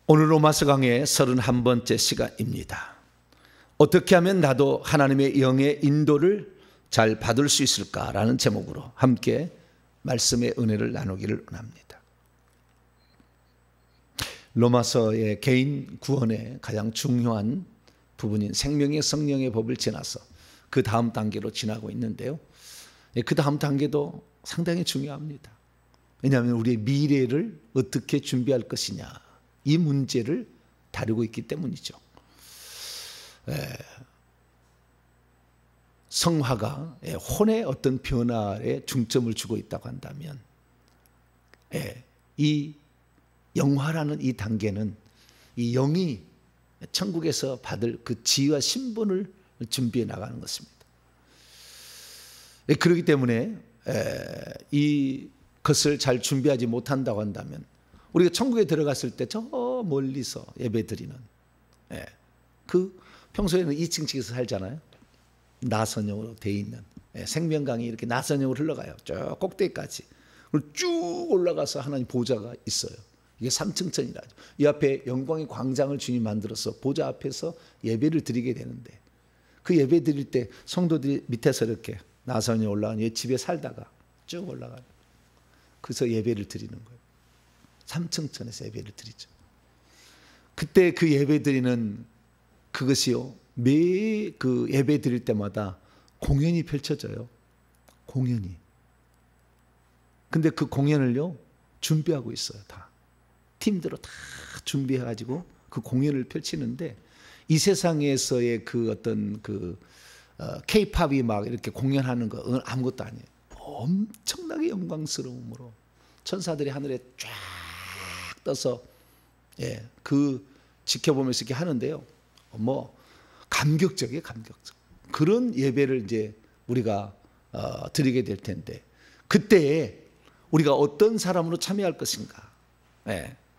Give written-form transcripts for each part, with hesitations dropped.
오늘 로마서 강의 31번째 시간입니다. 어떻게 하면 나도 하나님의 영의 인도를 잘 받을 수 있을까라는 제목으로 함께 말씀의 은혜를 나누기를 원합니다. 로마서의 개인 구원의 가장 중요한 부분인 생명의 성령의 법을 지나서 그 다음 단계로 지나고 있는데요. 그 다음 단계도 상당히 중요합니다. 왜냐하면 우리의 미래를 어떻게 준비할 것이냐, 이 문제를 다루고 있기 때문이죠. 성화가 혼의 어떤 변화에 중점을 주고 있다고 한다면, 이 영화라는 이 단계는 이 영이 천국에서 받을 그 지위와 신분을 준비해 나가는 것입니다. 그렇기 때문에 이것을 잘 준비하지 못한다고 한다면, 우리가 천국에 들어갔을 때 저 멀리서 예배드리는, 그 평소에는 2층씩에서 살잖아요. 나선형으로 돼 있는 생명강이 이렇게 나선형으로 흘러가요. 저 꼭대기까지. 그리고 쭉 올라가서 하나님 보좌가 있어요. 이게 3층천이라죠. 이 앞에 영광의 광장을 주님 만들어서 보좌 앞에서 예배를 드리게 되는데, 그 예배 드릴 때 성도들이 밑에서 이렇게 나선형에 올라가는 집에 살다가 쭉 올라가요. 그래서 예배를 드리는 거예요. 3층천에서 예배를 드리죠. 그때 그 예배 드리는 그것이요, 매 그 예배 드릴 때마다 공연이 펼쳐져요. 공연이. 근데 그 공연을요, 준비하고 있어요. 다 팀대로 다 준비해가지고 그 공연을 펼치는데, 이 세상에서의 그 어떤 그 K-팝이 막 이렇게 공연하는 거 아무것도 아니에요. 엄청나게 영광스러움으로 천사들이 하늘에 쫙 떠서 그 지켜보면서 이렇게 하는데요. 뭐 감격적이에요, 감격적. 그런 예배를 이제 우리가 드리게 될 텐데, 그때 우리가 어떤 사람으로 참여할 것인가?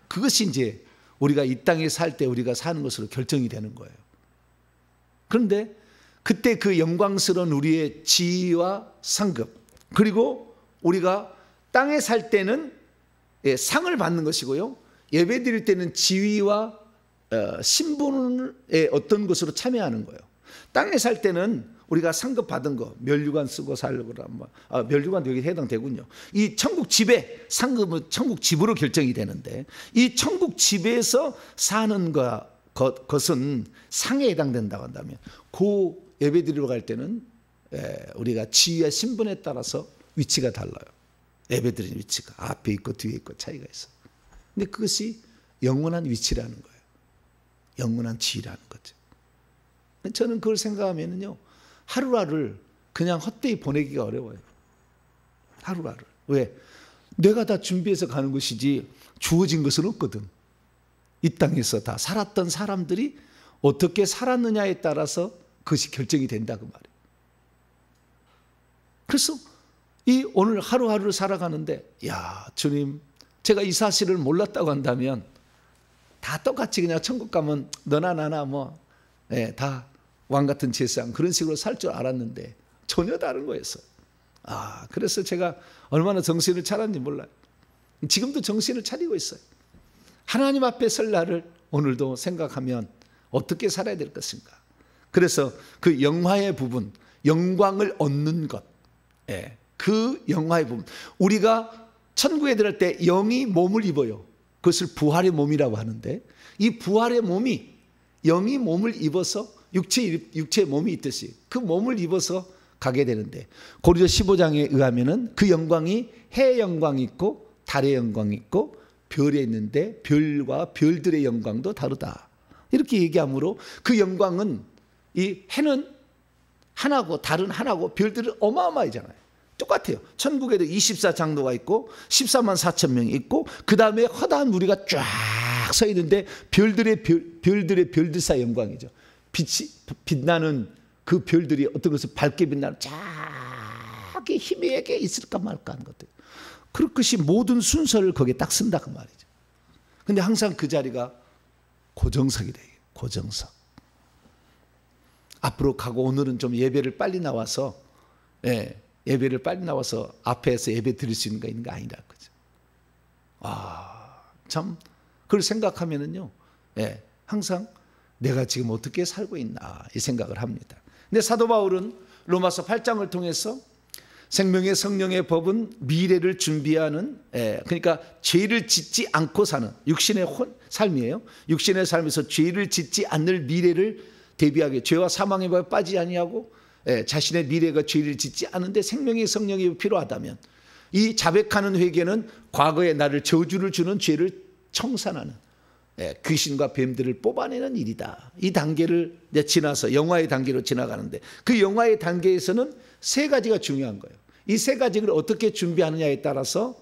그것이 이제 우리가 이 땅에 살 때 우리가 사는 것으로 결정이 되는 거예요. 그런데 그때 그 영광스러운 우리의 지위와 상급, 그리고 우리가 땅에 살 때는 상을 받는 것이고요, 예배 드릴 때는 지위와 신분의 어떤 것으로 참여하는 거예요. 땅에 살 때는 우리가 상급 받은 거, 멸류관 쓰고 살거나, 멸류관도 여기 해당되군요. 이 천국 집에 상급은 천국 집으로 결정이 되는데, 이 천국 집에서 사는 것은 상에 해당된다고 한다면, 그 예배 드리러 갈 때는 우리가 지위와 신분에 따라서 위치가 달라요. 예배 드리는 위치가 앞에 있고 뒤에 있고 차이가 있어요. 근데 그것이 영원한 위치라는 거예요. 영원한 지위라는 거죠. 저는 그걸 생각하면요, 하루하루를 그냥 헛되이 보내기가 어려워요. 하루하루를. 왜? 내가 다 준비해서 가는 것이지 주어진 것은 없거든. 이 땅에서 다 살았던 사람들이 어떻게 살았느냐에 따라서 그것이 결정이 된다 그 말이에요. 그래서 이 오늘 하루하루를 살아가는데, 야, 주님, 제가 이 사실을 몰랐다고 한다면 다 똑같이 그냥 천국 가면 너나 나나 뭐 다 왕같은 제사장 그런 식으로 살 줄 알았는데 전혀 다른 거였어요. 그래서 제가 얼마나 정신을 차렸는지 몰라요. 지금도 정신을 차리고 있어요. 하나님 앞에 설 날을 오늘도 생각하면 어떻게 살아야 될 것인가. 그래서 그 영화의 부분, 영광을 얻는 것, 그 영화의 부분, 우리가 천국에 들어갈 때 영이 몸을 입어요. 그것을 부활의 몸이라고 하는데, 이 부활의 몸이 영이 몸을 입어서 육체의 몸이 있듯이 그 몸을 입어서 가게 되는데, 고린도서 15장에 의하면은 그 영광이 해의 영광이 있고 달의 영광이 있고 별에 있는데, 별과 별들의 영광도 다르다, 이렇게 얘기하므로 그 영광은, 이 해는 하나고 달은 하나고 별들은 어마어마하잖아요. 똑같아요. 천국에도 24장로가 있고 14만 4천 명이 있고, 그 다음에 허다한 무리가 쫙 서 있는데, 별들의 별들사의 영광이죠. 빛나는 그 별들이 어떤 것을 밝게 빛나는 작게 희미하게 있을까 말까 하는 것들, 그것이 모든 순서를 거기에 딱 쓴다 그 말이죠. 근데 항상 그 자리가 고정석이 돼요. 고정석. 앞으로 가고, 오늘은 좀 예배를 빨리 나와서 예배를 빨리 나와서 앞에서 예배 드릴 수 있는 거 아니라 그죠. 참 그걸 생각하면은요, 항상 내가 지금 어떻게 살고 있나 이 생각을 합니다. 근데 사도 바울은 로마서 8장을 통해서 생명의 성령의 법은 미래를 준비하는, 그러니까 죄를 짓지 않고 사는 육신의 삶이에요. 육신의 삶에서 죄를 짓지 않을 미래를 대비하게, 죄와 사망의 법에 빠지지 아니하고 자신의 미래가 죄를 짓지 않은데 생명의 성령이 필요하다면, 이 자백하는 회개는 과거에 나를 저주를 주는 죄를 청산하는, 귀신과 뱀들을 뽑아내는 일이다. 이 단계를 지나서 영화의 단계로 지나가는데, 그 영화의 단계에서는 세 가지가 중요한 거예요. 이 세 가지를 어떻게 준비하느냐에 따라서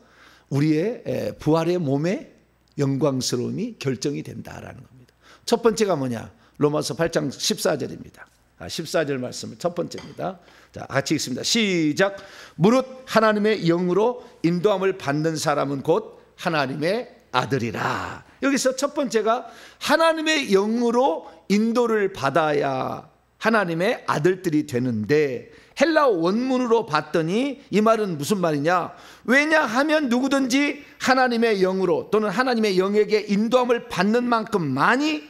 우리의 부활의 몸의 영광스러움이 결정이 된다라는 겁니다. 첫 번째가 뭐냐? 로마서 8장 14절입니다. 14절 말씀을 첫 번째입니다. 자, 같이 읽습니다. 시작. 무릇 하나님의 영으로 인도함을 받는 사람은 곧 하나님의 아들이라. 여기서 첫 번째가 하나님의 영으로 인도를 받아야 하나님의 아들들이 되는데, 헬라어 원문으로 봤더니 이 말은 무슨 말이냐? 왜냐하면 누구든지 하나님의 영으로 또는 하나님의 영에게 인도함을 받는 만큼 많이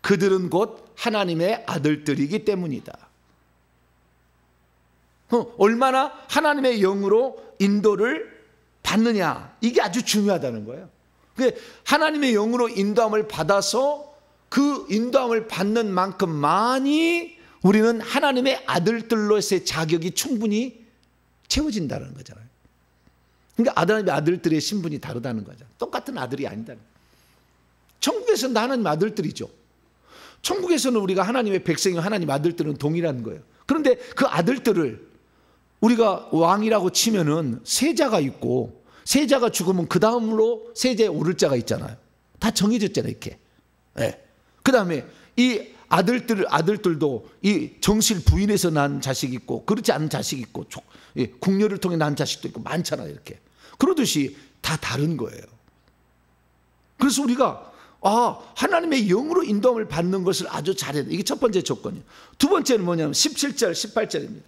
그들은 곧 하나님의 아들들이기 때문이다. 얼마나 하나님의 영으로 인도를 받느냐, 이게 아주 중요하다는 거예요. 하나님의 영으로 인도함을 받아서 그 인도함을 받는 만큼 많이 우리는 하나님의 아들들로서의 자격이 충분히 채워진다는 거잖아요. 그러니까 하나님의 아들들의 신분이 다르다는 거죠. 똑같은 아들이 아니다는 거예요. 천국에서는 하나님 아들들이죠. 천국에서는 우리가 하나님의 백성이고 하나님 아들들은 동일한 거예요. 그런데 그 아들들을 우리가 왕이라고 치면은 세자가 있고, 세자가 죽으면 그 다음으로 세자에 오를 자가 있잖아요. 다 정해졌잖아요, 이렇게. 그 다음에 이 아들들도 이 정실 부인에서 난 자식이 있고, 그렇지 않은 자식이 있고, 궁녀를 통해 난 자식도 있고, 많잖아요, 이렇게. 그러듯이 다 다른 거예요. 그래서 우리가 하나님의 영으로 인도함을 받는 것을 아주 잘해야 돼. 이게 첫 번째 조건이에요. 두 번째는 뭐냐면 17절, 18절입니다.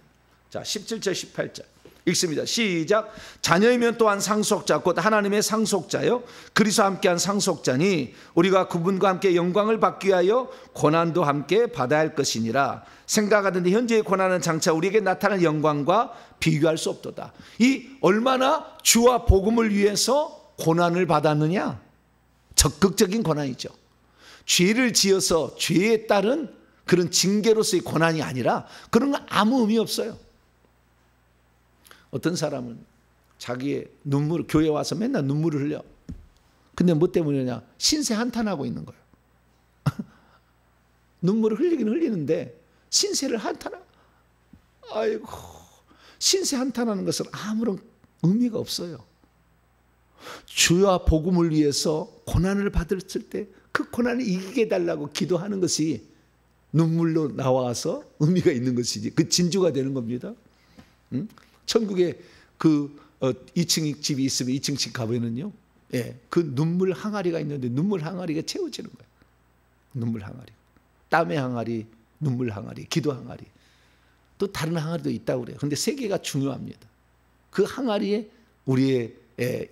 자, 17절, 18절. 읽습니다. 시작. 자녀이면 또한 상속자 곧 하나님의 상속자요 그리스도와 함께한 상속자니 우리가 그분과 함께 영광을 받기 위하여 고난도 함께 받아야 할 것이니라. 생각하던데 현재의 고난은 장차 우리에게 나타날 영광과 비교할 수 없도다. 이 얼마나 주와 복음을 위해서 고난을 받았느냐? 적극적인 고난이죠. 죄를 지어서 죄에 따른 그런 징계로서의 고난이 아니라 그런 건 아무 의미 없어요. 어떤 사람은 자기의 눈물, 교회 와서 맨날 눈물을 흘려. 근데 뭐 때문이냐? 신세 한탄하고 있는 거예요. 눈물을 흘리긴 흘리는데 신세를 한탄하고, 아이고, 신세 한탄하는 것은 아무런 의미가 없어요. 주와 복음을 위해서 고난을 받았을 때 그 고난을 이기게 해달라고 기도하는 것이 눈물로 나와서 의미가 있는 것이지, 그 진주가 되는 겁니다. 천국에 그 2층 집이 있으면 2층씩 가보면요, 그 눈물 항아리가 있는데 눈물 항아리가 채워지는 거예요. 눈물 항아리, 땀의 항아리, 눈물 항아리, 기도 항아리, 또 다른 항아리도 있다고 그래요. 그런데 세 개가 중요합니다. 그 항아리에 우리의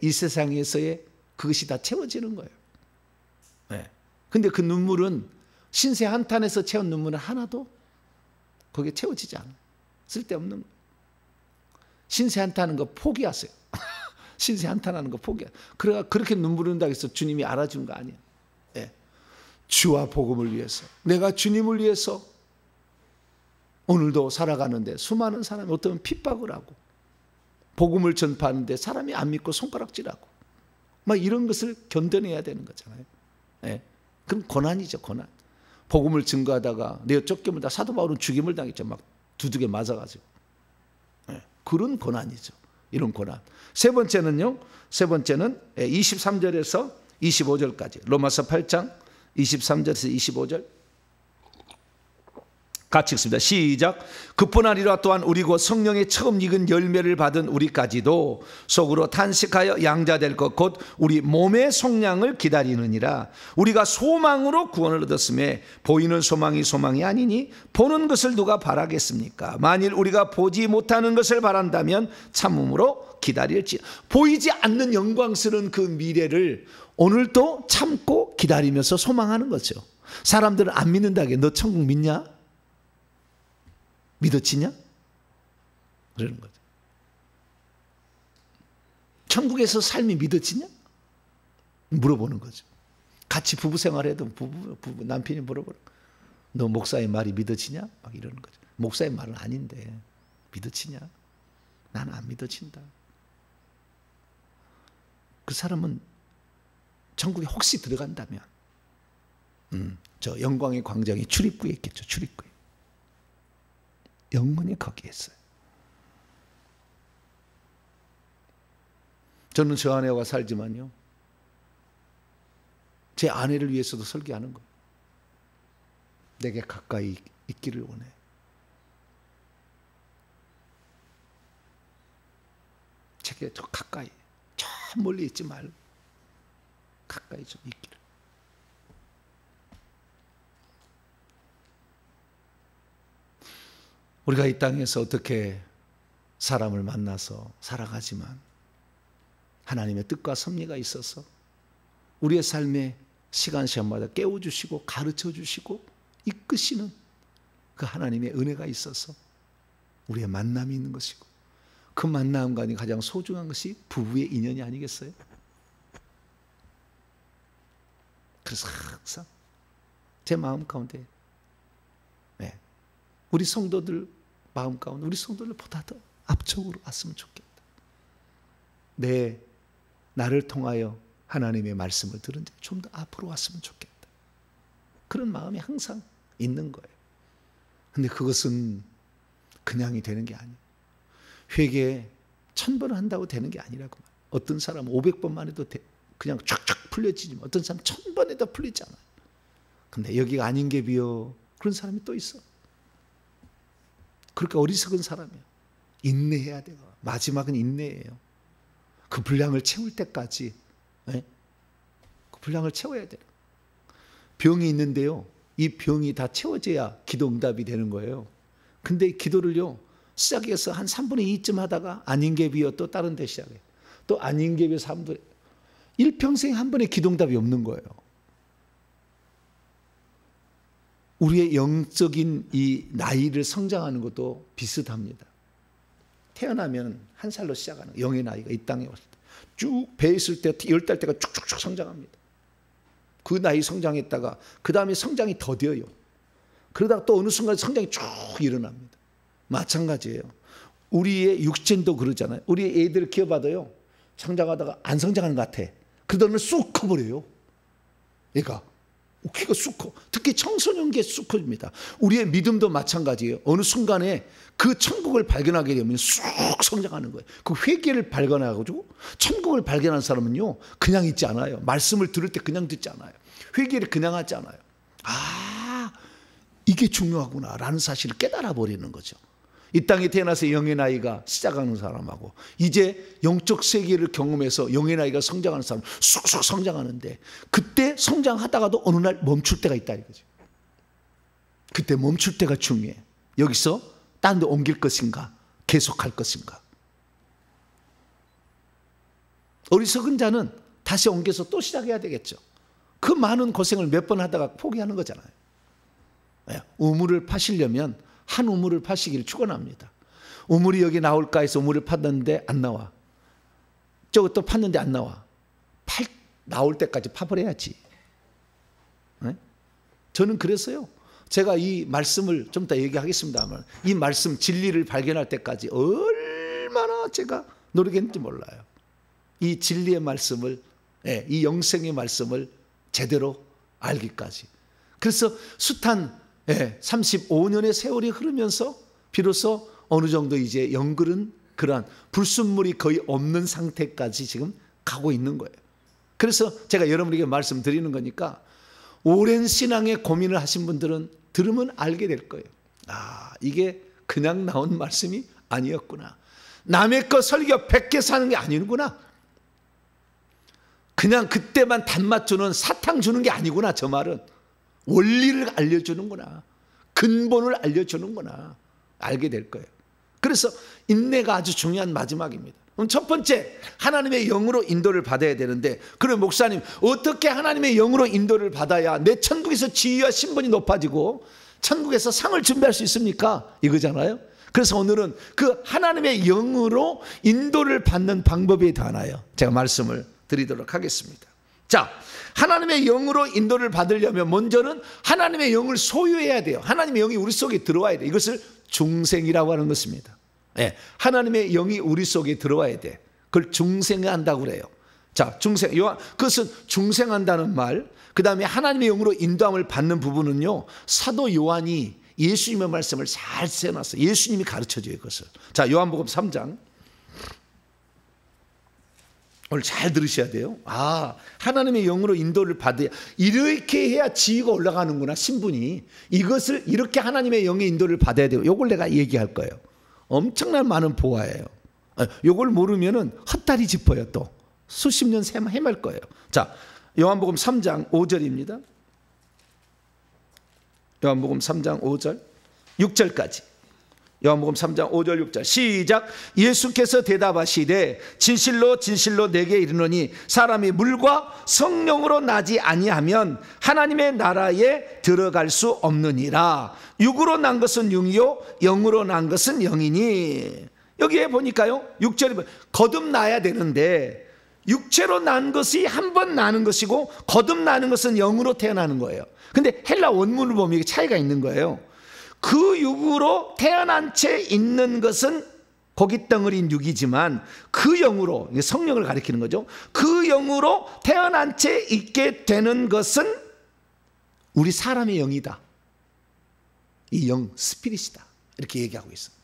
이 세상에서의 그것이 다 채워지는 거예요. 근데 그 눈물은 신세 한탄에서 채운 눈물은 하나도 거기에 채워지지 않아요. 쓸데없는 거예요. 신세 한탄하는 거 포기하세요. 신세 한탄하는 거 포기하세요. 그렇게 눈물 흘린다고 해서 주님이 알아주는 거 아니에요. 주와 복음을 위해서, 내가 주님을 위해서 오늘도 살아가는데 수많은 사람이 어떤 핍박을 하고 복음을 전파하는데 사람이 안 믿고 손가락질하고 막 이런 것을 견뎌내야 되는 거잖아요. 그럼 고난이죠, 고난. 복음을 증거하다가 내가 쫓겨물다. 사도 바울은 죽임을 당했죠. 막 두둑에 맞아가지고. 그런 고난이죠. 이런 고난. 세 번째는요, 세 번째는 23절에서 25절까지. 로마서 8장 23절에서 25절. 같이 읽습니다. 시작. 그뿐 아니라 또한 우리 곧 성령의 처음 익은 열매를 받은 우리까지도 속으로 탄식하여 양자될 것 곧 우리 몸의 속량을 기다리느니라. 우리가 소망으로 구원을 얻었음에 보이는 소망이 소망이 아니니 보는 것을 누가 바라겠습니까? 만일 우리가 보지 못하는 것을 바란다면 참음으로 기다릴지. 보이지 않는 영광스러운 그 미래를 오늘도 참고 기다리면서 소망하는 거죠. 사람들은 안 믿는다게 너 천국 믿냐? 믿어지냐? 그러는 거죠. 천국에서 삶이 믿어지냐? 물어보는 거죠. 같이 부부 생활해도 부부 남편이 물어보는 거예요. 너 목사의 말이 믿어지냐? 막 이러는 거죠. 목사의 말은 아닌데 믿어지냐? 나는 안 믿어진다. 그 사람은 천국에 혹시 들어간다면 저 영광의 광장이 출입구에 있겠죠. 출입구에. 영원히 거기에 있어요. 저는 저 아내와 살지만요, 제 아내를 위해서도 설계하는 거예요. 내게 가까이 있기를 원해. 제게 저 가까이, 저 멀리 있지 말고 가까이 좀 있기를. 우리가 이 땅에서 어떻게 사람을 만나서 살아가지만 하나님의 뜻과 섭리가 있어서 우리의 삶에 시간마다 깨워주시고 가르쳐주시고 이끄시는 그 하나님의 은혜가 있어서 우리의 만남이 있는 것이고, 그 만남과 가장 소중한 것이 부부의 인연이 아니겠어요? 그래서 항상 제 마음 가운데 우리 성도들 마음 가운데 우리 성도들보다 더 앞쪽으로 왔으면 좋겠다. 나를 통하여 하나님의 말씀을 들은 자 좀 더 앞으로 왔으면 좋겠다. 그런 마음이 항상 있는 거예요. 근데 그것은 그냥이 되는 게 아니에요. 회개 1000번 한다고 되는 게 아니라고. 어떤 사람은 500번만 해도 그냥 쫙쫙 풀려지지만 어떤 사람은 1000번 해도 풀리지 않아요. 근데 여기가 아닌 게 비어 그런 사람이 또 있어. 그렇게 어리석은 사람이야. 인내해야 돼요. 마지막은 인내예요. 그 분량을 채울 때까지 그 분량을 채워야 돼요. 병이 있는데요, 이 병이 다 채워져야 기도 응답이 되는 거예요. 근데 기도를요 시작해서 한 3분의 2쯤 하다가 아닌 게 비어 또 다른 데 시작해. 또 아닌 게 비어 3분의 일평생 한 번에 기도 응답이 없는 거예요. 우리의 영적인 이 나이를 성장하는 것도 비슷합니다. 태어나면 1살로 시작하는 영의 나이가 이 땅에 왔을 때 쭉 배에 있을 때 10달 때가 쭉쭉쭉 성장합니다. 그 나이 성장했다가 그 다음에 성장이 더뎌요. 그러다가 또 어느 순간 성장이 쭉 일어납니다. 마찬가지예요. 우리의 육체도 그러잖아요. 우리 애들 키워봐도요, 성장하다가 안 성장하는 것 같아. 그러더니 쑥 커버려요. 얘가 키가 쑥 커. 특히 청소년기에 쑥 커집니다. 우리의 믿음도 마찬가지예요. 어느 순간에 그 천국을 발견하게 되면 쑥 성장하는 거예요. 그 회개를 발견하고 천국을 발견한 사람은요 그냥 있지 않아요. 말씀을 들을 때 그냥 듣지 않아요. 회개를 그냥 하지 않아요. 아, 이게 중요하구나 라는 사실을 깨달아 버리는 거죠. 이 땅에 태어나서 영의 나이가 시작하는 사람하고 이제 영적 세계를 경험해서 영의 나이가 성장하는 사람 쑥쑥 성장하는데, 그때 성장하다가도 어느 날 멈출 때가 있다 이거죠. 그때 멈출 때가 중요해. 여기서 딴 데 옮길 것인가 계속할 것인가. 어리석은 자는 다시 옮겨서 또 시작해야 되겠죠. 그 많은 고생을 몇 번 하다가 포기하는 거잖아요. 우물을 파시려면 한 우물을 파시기를 축원합니다. 우물이 여기 나올까 해서 우물을 팠는데 안 나와. 저거 또 팠는데 안 나와. 나올 때까지 파버려야지. 저는 그래서요, 제가 이 말씀을 좀 이따 얘기하겠습니다만 이 말씀 진리를 발견할 때까지 얼마나 제가 노력했는지 몰라요. 이 진리의 말씀을, 이 영생의 말씀을 제대로 알기까지. 그래서 숱한 35년의 세월이 흐르면서 비로소 어느 정도 이제 영글은 그러한 불순물이 거의 없는 상태까지 지금 가고 있는 거예요. 그래서 제가 여러분에게 말씀드리는 거니까 오랜 신앙의 고민을 하신 분들은 들으면 알게 될 거예요. 아, 이게 그냥 나온 말씀이 아니었구나. 남의 거 설교 100개 사는 게 아니구나. 그냥 그때만 단맛 주는 사탕 주는 게 아니구나. 저 말은 원리를 알려주는구나. 근본을 알려주는구나. 알게 될 거예요. 그래서 인내가 아주 중요한 마지막입니다. 그럼 첫 번째, 하나님의 영으로 인도를 받아야 되는데, 그럼 목사님 어떻게 하나님의 영으로 인도를 받아야 내 천국에서 지위와 신분이 높아지고 천국에서 상을 준비할 수 있습니까? 이거잖아요. 그래서 오늘은 그 하나님의 영으로 인도를 받는 방법에 관하여 제가 말씀을 드리도록 하겠습니다. 자, 하나님의 영으로 인도를 받으려면 먼저는 하나님의 영을 소유해야 돼요. 하나님의 영이 우리 속에 들어와야 돼요. 이것을 중생이라고 하는 것입니다. 네, 하나님의 영이 우리 속에 들어와야 돼. 그걸 중생한다고 그래요. 자, 중생, 그것은 중생한다는 말, 그 다음에 하나님의 영으로 인도함을 받는 부분은요, 사도 요한이 예수님의 말씀을 잘 써놨어요. 예수님이 가르쳐줘요, 그것을. 자, 요한복음 3장. 오늘 잘 들으셔야 돼요. 아, 하나님의 영으로 인도를 받아야, 이렇게 해야 지위가 올라가는구나, 신분이. 이것을 이렇게 하나님의 영의 인도를 받아야 돼요. 이걸 내가 얘기할 거예요. 엄청난 많은 보화예요. 이걸 모르면은 헛다리 짚어요. 또 수십 년 헤맬 거예요. 자, 요한복음 3장 5절입니다. 요한복음 3장 5절 6절까지. 요한복음 3장 5절 6절 시작. 예수께서 대답하시되 진실로 진실로 내게 이르노니 사람이 물과 성령으로 나지 아니하면 하나님의 나라에 들어갈 수 없느니라. 육으로 난 것은 육이요 영으로 난 것은 영이니. 여기에 보니까요, 6절에 거듭나야 되는데 육체로 난 것이 한 번 나는 것이고 거듭나는 것은 영으로 태어나는 거예요. 근데 헬라 원문을 보면 이게 차이가 있는 거예요. 그 육으로 태어난 채 있는 것은 고기 덩어리인 육이지만 그 영으로, 성령을 가리키는 거죠. 그 영으로 태어난 채 있게 되는 것은 우리 사람의 영이다. 이 영, 스피릿이다. 이렇게 얘기하고 있어요.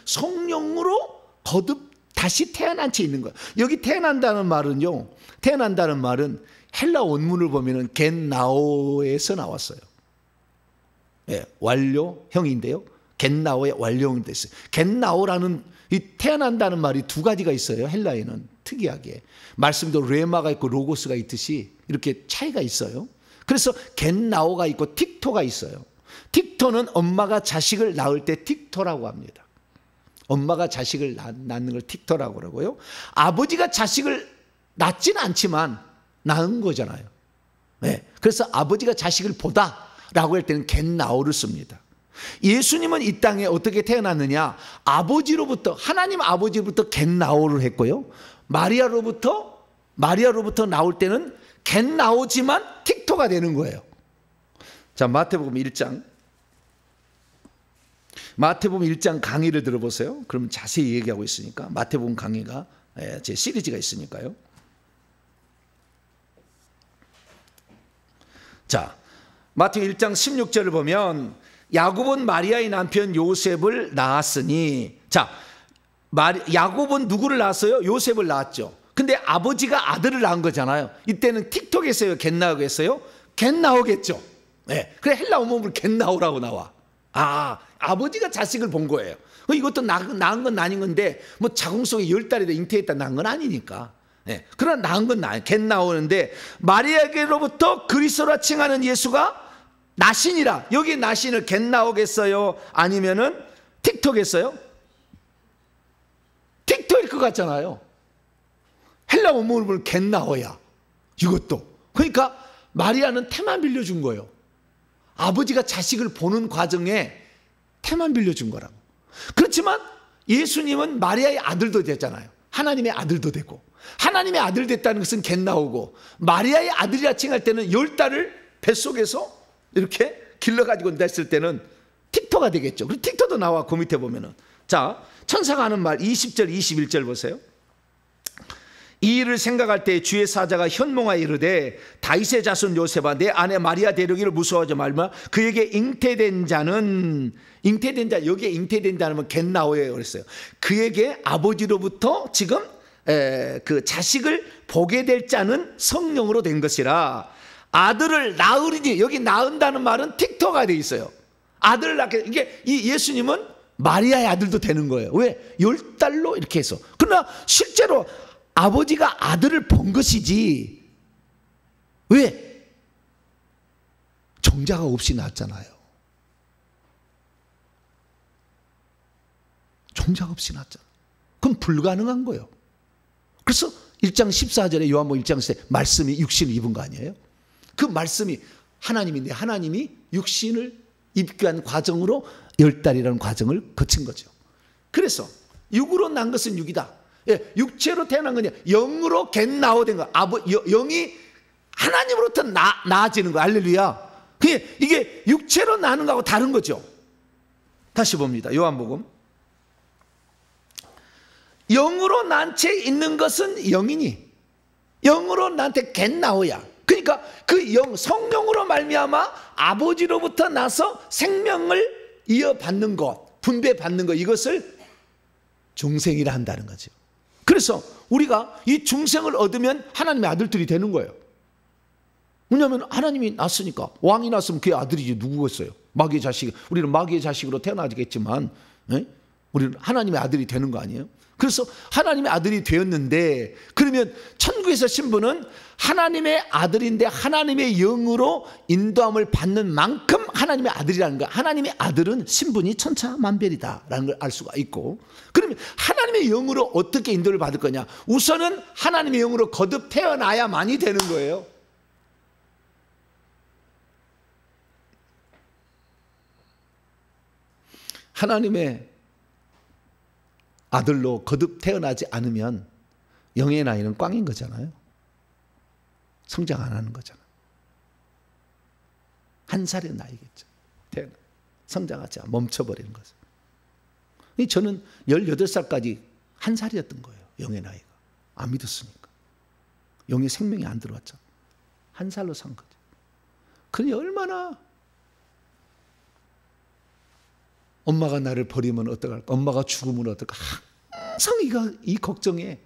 성령으로 거듭 다시 태어난 채 있는 거예요. 여기 태어난다는 말은요, 태어난다는 말은 헬라 원문을 보면은 겐나오에서 나왔어요. 예, 완료형인데요. 겐나오의 완료형이 됐어요. 겐나오라는 이 태어난다는 말이 두 가지가 있어요. 헬라에는 특이하게 말씀도 레마가 있고 로고스가 있듯이 이렇게 차이가 있어요. 그래서 겐나오가 있고 틱토가 있어요. 틱토는 엄마가 자식을 낳을 때 틱토라고 합니다. 엄마가 자식을 낳는 걸 틱토라고 그러고요. 아버지가 자식을 낳지는 않지만 낳은 거잖아요. 네, 그래서 아버지가 자식을 보다라고 할 때는 겐나오를 씁니다. 예수님은 이 땅에 어떻게 태어났느냐? 아버지로부터, 하나님 아버지로부터 겐나오를 했고요. 마리아로부터 나올 때는 겐나오지만 틱토가 되는 거예요. 자, 마태복음 1장 강의를 들어보세요. 그러면 자세히 얘기하고 있으니까. 마태복음 강의가 제 시리즈가 있으니까요. 자, 마태복음 1장 16절을 보면 야곱은 마리아의 남편 요셉을 낳았으니, 자, 야곱은 누구를 낳았어요? 요셉을 낳았죠. 근데 아버지가 아들을 낳은 거잖아요. 이때는 틱톡에서요, 겐나오겠어요? 겐나오겠죠. 네. 그래, 헬라 원문으로 겐나오라고 나와. 아, 아버지가 자식을 본 거예요. 이것도 낳은 건 아닌 건데, 뭐 자궁 속에 10달이다 잉태했다 낳은 건 아니니까. 네. 그러나 낳은 건 겐나오는데, 마리아에게로부터 그리스도라 칭하는 예수가 나신이라. 여기 나신을 겐나오겠어요? 아니면은 틱톡겠어요? 틱톡일 것 같잖아요. 헬라 원문을 보면 겐나오야. 이것도. 그러니까 마리아는 태만 빌려준 거예요. 아버지가 자식을 보는 과정에 태만 빌려준 거라고. 그렇지만 예수님은 마리아의 아들도 됐잖아요. 하나님의 아들도 되고. 하나님의 아들 됐다는 것은 겐나오고, 마리아의 아들이라 칭할 때는 10달을 뱃속에서 이렇게 길러가지고 냈을 때는 틱토가 되겠죠. 그리고 틱토도 나와, 그 밑에 보면은. 자, 천사가 하는 말 20절 21절 보세요. 이 일을 생각할 때 주의 사자가 현몽하여 이르되 다윗의 자손 요셉아, 내 아내 마리아 데려기를 무서워하지 말마. 그에게 잉태된 자, 여기에 잉태된 자는 겐나오예요 그랬어요. 그에게 아버지로부터 지금 그 자식을 보게 될 자는 성령으로 된 것이라. 아들을 낳으리니, 여기 낳은다는 말은 틱토가 돼 있어요. 아들을 낳게, 이게 이 예수님은 마리아의 아들도 되는 거예요. 왜? 10달로 이렇게 해서. 그러나 실제로 아버지가 아들을 본 것이지, 왜? 정자가 없이 낳았잖아요. 정자가 없이 낳았잖아요. 그럼 불가능한 거예요. 그래서 1장 14절에 요한복음 1장 14절에 말씀이 육신을 입은 거 아니에요? 그 말씀이 하나님인데 하나님이 육신을 입게 한 과정으로 10달이라는 과정을 거친 거죠. 그래서 육으로 난 것은 육이다. 예, 육체로 태어난 거냐, 영으로 겟 나오된 거. 영이 하나님으로부터 나아지는 거. 할렐루야. 이게 육체로 나는 거하고 다른 거죠. 다시 봅니다. 요한복음. 영으로 난 채 있는 것은 영이니 영으로 나한테 겟 나오야. 그러니까 그 영, 성령으로 말미암아 아버지로부터 나서 생명을 이어받는 것, 분배받는 것, 이것을 중생이라 한다는 거죠. 그래서 우리가 이 중생을 얻으면 하나님의 아들들이 되는 거예요. 왜냐하면 하나님이 낳았으니까. 왕이 낳았으면 그의 아들이지 누구겠어요? 마귀의 자식. 우리는 마귀의 자식으로 태어나겠지만 우리는 하나님의 아들이 되는 거 아니에요? 그래서 하나님의 아들이 되었는데, 그러면 천국에서 신부는 하나님의 아들인데 하나님의 영으로 인도함을 받는 만큼 하나님의 아들이라는 거야. 하나님의 아들은 신분이 천차만별이다라는 걸 알 수가 있고, 그러면 하나님의 영으로 어떻게 인도를 받을 거냐? 우선은 하나님의 영으로 거듭 태어나야만이 되는 거예요. 하나님의 아들로 거듭 태어나지 않으면 영의 나이는 꽝인 거잖아요. 성장 안 하는 거잖아요. 한 살의 나이겠죠. 성장하지 않아 멈춰버리는 거죠. 저는 18살까지 한 살이었던 거예요. 영의 나이가. 안 믿었으니까. 영의 생명이 안 들어왔잖아요. 한 살로 산 거죠. 그러니 얼마나 엄마가 나를 버리면 어떡할까? 엄마가 죽으면 어떨까? 항상 이 걱정에,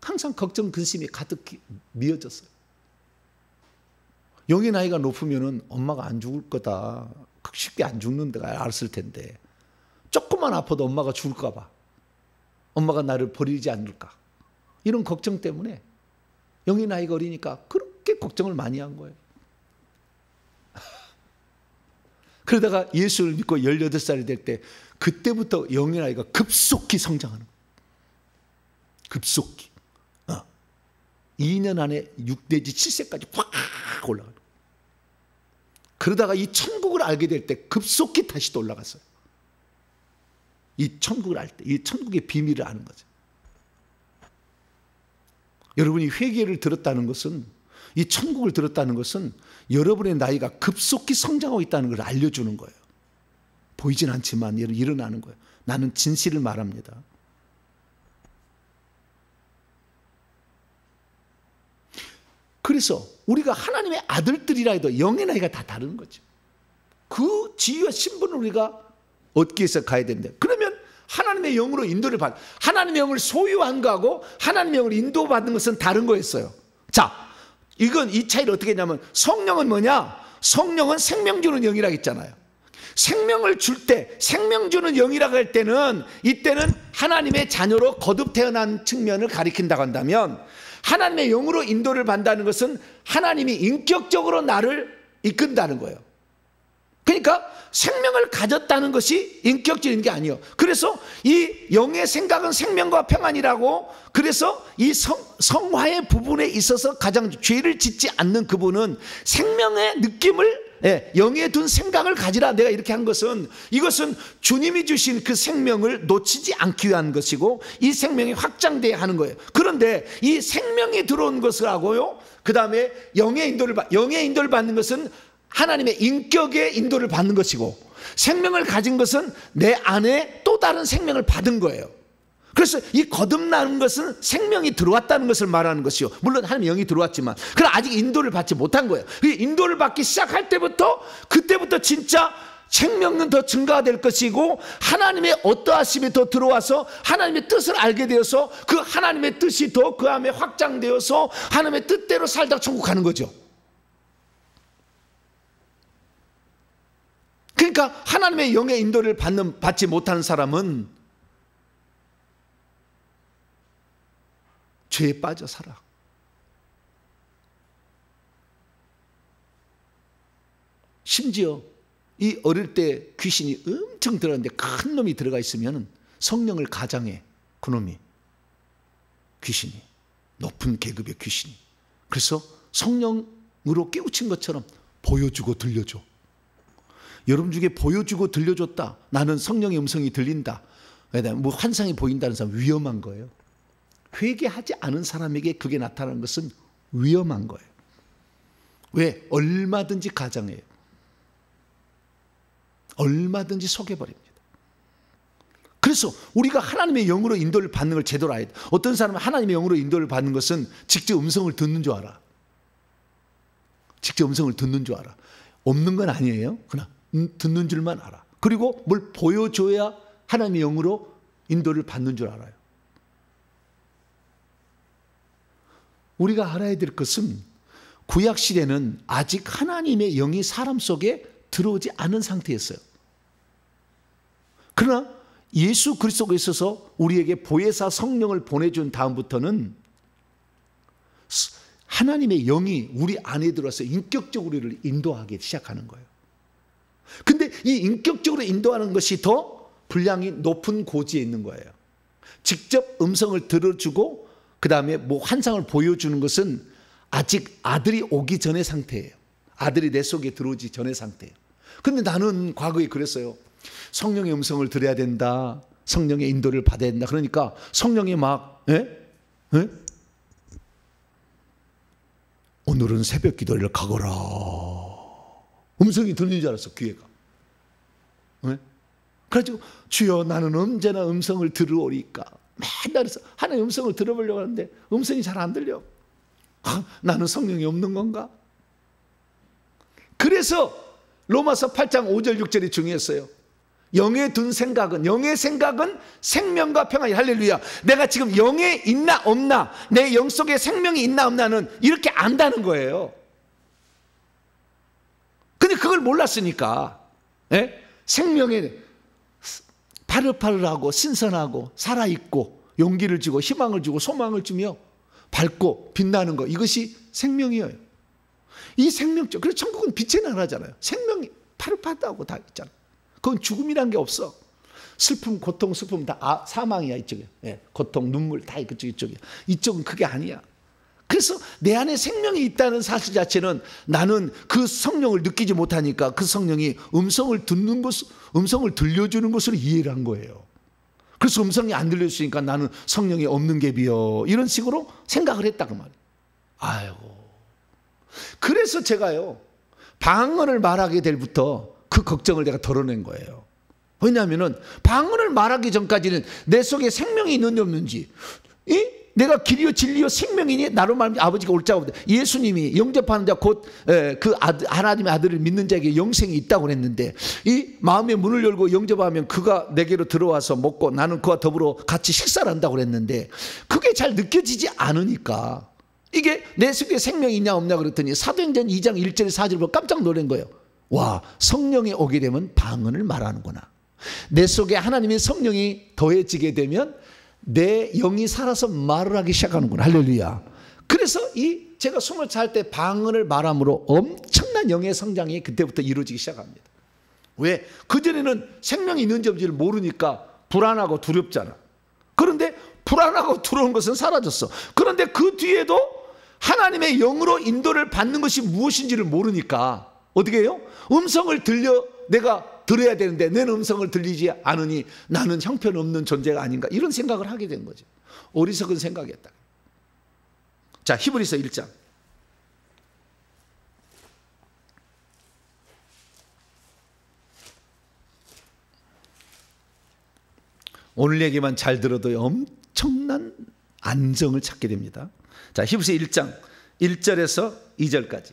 항상 걱정 근심이 가득히 미어졌어요. 영의 나이가 높으면 엄마가 안 죽을 거다. 쉽게 안 죽는다가 알았을 텐데, 조금만 아파도 엄마가 죽을까 봐, 엄마가 나를 버리지 않을까, 이런 걱정 때문에 영의 나이가 어리니까 그렇게 걱정을 많이 한 거예요. 그러다가 예수를 믿고 18살이 될 때, 그때부터 영의 나이가 급속히 성장하는 거예요. 급속히. 2년 안에 6 내지 7세까지 확 올라가는 거예요. 그러다가 이 천국을 알게 될 때 급속히 다시 또 올라갔어요. 이 천국을 알 때, 이 천국의 비밀을 아는 거죠. 여러분이 회개를 들었다는 것은, 이 천국을 들었다는 것은 여러분의 나이가 급속히 성장하고 있다는 걸 알려주는 거예요. 보이진 않지만 일어나는 거예요. 나는 진실을 말합니다. 그래서 우리가 하나님의 아들들이라 해도 영의 나이가 다 다른 거죠. 그 지위와 신분을 우리가 얻기 위해서 가야 된다. 그러면 하나님의 영으로 인도를 받, 하나님의 영을 소유한 거하고 하나님의 영을 인도받는 것은 다른 거였어요. 자, 이건 이 차이를 어떻게 했냐면, 성령은 뭐냐? 성령은 생명 주는 영이라고 했잖아요. 생명을 줄 때, 생명 주는 영이라고 할 때는, 이때는 하나님의 자녀로 거듭 태어난 측면을 가리킨다고 한다면, 하나님의 영으로 인도를 받는다는 것은 하나님이 인격적으로 나를 이끈다는 거예요. 그러니까 생명을 가졌다는 것이 인격적인 게 아니에요. 그래서 이 영의 생각은 생명과 평안이라고, 그래서 이 성화의 부분에 있어서 가장 죄를 짓지 않는 그분은 생명의 느낌을, 영에 둔 생각을 가지라, 내가 이렇게 한 것은, 이것은 주님이 주신 그 생명을 놓치지 않기 위한 것이고, 이 생명이 확장돼야 하는 거예요. 그런데 이 생명이 들어온 것을 하고요, 그 다음에 영의 인도를 받는 것은 하나님의 인격의 인도를 받는 것이고, 생명을 가진 것은 내 안에 또 다른 생명을 받은 거예요. 그래서 이 거듭나는 것은 생명이 들어왔다는 것을 말하는 것이요, 물론 하나님의 영이 들어왔지만 그러나 아직 인도를 받지 못한 거예요. 인도를 받기 시작할 때부터, 그때부터 진짜 생명은 더 증가가 될 것이고, 하나님의 어떠하심이 더 들어와서 하나님의 뜻을 알게 되어서 그 하나님의 뜻이 더 그 안에 확장되어서 하나님의 뜻대로 살다가 천국 가는 거죠. 그러니까 하나님의 영의 인도를 받지 못하는 사람은 죄에 빠져 살아. 심지어 이 어릴 때 귀신이 엄청 들어갔는데 큰 놈이 들어가 있으면 성령을 가장해. 그놈이 귀신이, 높은 계급의 귀신이. 그래서 성령으로 깨우친 것처럼 보여주고 들려줘. 여러분 중에 보여주고 들려줬다, 나는 성령의 음성이 들린다, 뭐 환상이 보인다는 사람 위험한 거예요. 회개하지 않은 사람에게 그게 나타나는 것은 위험한 거예요. 왜? 얼마든지 가장해요. 얼마든지 속여버립니다. 그래서 우리가 하나님의 영으로 인도를 받는 걸 제대로 알아야 돼. 어떤 사람은 하나님의 영으로 인도를 받는 것은 직접 음성을 듣는 줄 알아. 직접 음성을 듣는 줄 알아. 없는 건 아니에요. 그러나 듣는 줄만 알아. 그리고 뭘 보여줘야 하나님의 영으로 인도를 받는 줄 알아요. 우리가 알아야 될 것은 구약 시대는 아직 하나님의 영이 사람 속에 들어오지 않은 상태였어요. 그러나 예수 그리스도가 있어서 우리에게 보혜사 성령을 보내준 다음부터는 하나님의 영이 우리 안에 들어와서 인격적으로 우리를 인도하기 시작하는 거예요. 근데 이 인격적으로 인도하는 것이 더 분량이 높은 고지에 있는 거예요. 직접 음성을 들어주고 그 다음에 뭐 환상을 보여주는 것은 아직 아들이 오기 전의 상태예요. 아들이 내 속에 들어오지 전의 상태예요. 근데 나는 과거에 그랬어요. 성령의 음성을 들어야 된다, 성령의 인도를 받아야 된다. 그러니까 성령이 막 오늘은 새벽 기도를 가거라, 음성이 들리는 줄 알았어. 귀에가. 그래가지고 주여 나는 언제나 음성을 들으오리까 맨날 그래서 하나님의 음성을 들어보려고 하는데 음성이 잘 안 들려. 나는 성령이 없는 건가? 그래서 로마서 8장 5절 6절이 중요했어요. 영에 둔 생각은, 영의 생각은 생명과 평안이. 할렐루야. 내가 지금 영에 있나 없나, 내 영 속에 생명이 있나 없나는 이렇게 안다는 거예요. 근데 그걸 몰랐으니까 생명에 파릇파릇하고 신선하고 살아있고 용기를 주고 희망을 주고 소망을 주며 밝고 빛나는 거, 이것이 생명이에요. 이 생명적. 그래서 천국은 빛의 나라잖아요. 생명이 파릇파릇하고 다 있잖아요. 그건 죽음이란 게 없어. 슬픔, 고통, 슬픔 다 사망이야 이쪽에. 고통, 눈물 다 이쪽이야. 이쪽은 그게 아니야. 그래서 내 안에 생명이 있다는 사실 자체는 나는 그 성령을 느끼지 못하니까 그 성령이 음성을 듣는 것, 음성을 들려주는 것으로 이해를 한 거예요. 그래서 음성이 안 들려주니까 나는 성령이 없는 게 비어, 이런 식으로 생각을 했다 그 말이에요. 아이고. 그래서 제가요 방언을 말하게 될부터 그 걱정을 내가 덜어낸 거예요. 왜냐하면 방언을 말하기 전까지는 내 속에 생명이 있는지 없는지, 내가 길이요 진리요 생명이니 나로 말하면 아버지가 올 자가 없다. 예수님이 영접하는 자 곧 그 하나님의 아들을 믿는 자에게 영생이 있다고 했는데, 이 마음의 문을 열고 영접하면 그가 내게로 들어와서 먹고 나는 그와 더불어 같이 식사를 한다고 했는데, 그게 잘 느껴지지 않으니까 이게 내 속에 생명이 있냐 없냐 그랬더니 사도행전 2장 1절 4절을 보고 깜짝 놀란 거예요. 와, 성령이 오게 되면 방언을 말하는구나. 내 속에 하나님의 성령이 더해지게 되면 내 영이 살아서 말을 하기 시작하는구나. 할렐루야. 그래서 제가 20살 때 방언을 말함으로 엄청난 영의 성장이 그때부터 이루어지기 시작합니다. 왜? 그전에는 생명이 있는지 없는지를 모르니까 불안하고 두렵잖아. 그런데 불안하고 두려운 것은 사라졌어. 그런데 그 뒤에도 하나님의 영으로 인도를 받는 것이 무엇인지를 모르니까 어떻게 해요? 음성을 내가 들어야 되는데 내 음성을 들리지 않으니 나는 형편없는 존재가 아닌가, 이런 생각을 하게 된 거죠. 어리석은 생각이었다. 자, 히브리서 1장. 오늘 얘기만 잘 들어도 엄청난 안정을 찾게 됩니다. 자, 히브리서 1장 1절에서 2절까지.